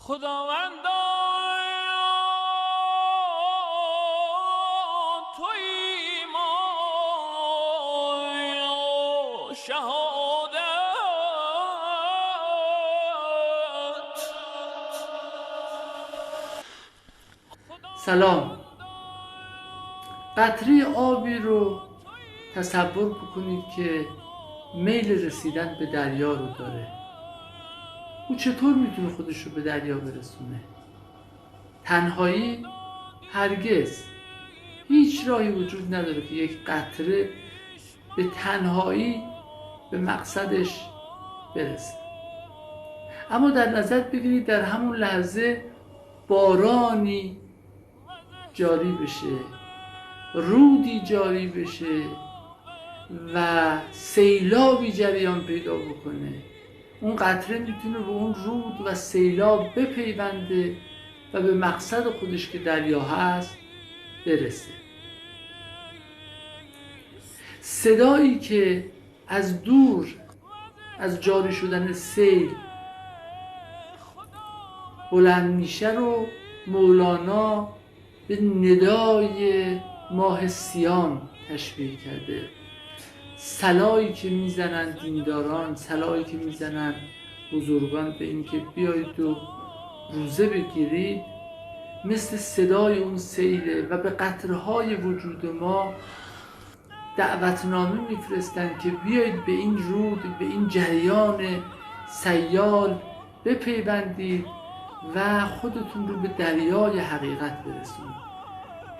خداوندا تویی ما شهادت. سلام. قطره آبی رو تصور بکنید که میل رسیدن به دریا رو داره. او چطور میتونه خودش رو به دریا برسونه؟ تنهایی؟ هرگز. هیچ راهی وجود نداره که یک قطره به تنهایی به مقصدش برسه. اما در نظر بگیرید در همون لحظه بارانی جاری بشه، رودی جاری بشه و سیلابی جریان پیدا بکنه. اون قطره میتونه به اون رود و سیلاب بپیونده و به مقصد خودش که دریا هست برسه. صدایی که از دور از جاری شدن سیل بلند میشه رو مولانا به ندای ماه سیام تشبیه کرده. صلایی که میزنن دینداران، صلایی که میزنن بزرگان به این که بیایید و روزه بگیرید، مثل صدای اون سیله و به قطرهای وجود ما دعوتنامه میفرستن که بیایید به این رود، به این جریان سیال بپیوندید و خودتون رو به دریای حقیقت برسونید.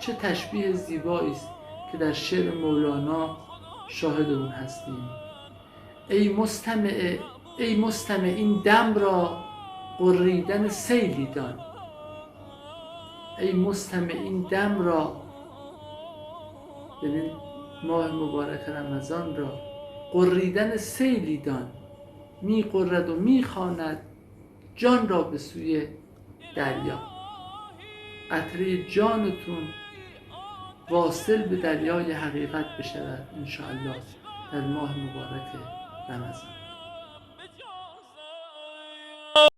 چه تشبیه زیبایی است که در شعر مولانا شاهد اون هستیم. ای مستمع این دم را غریدن سیلی دان. ای مستمع این دم را، یعنی ماه مبارک رمضان را، غریدن سیلی دان. می غرد و می خواند جان را به سوی دریا. قطره جانتون واصل به دریای حقیقت بشود انشاءالله در ماه مبارک رمضان.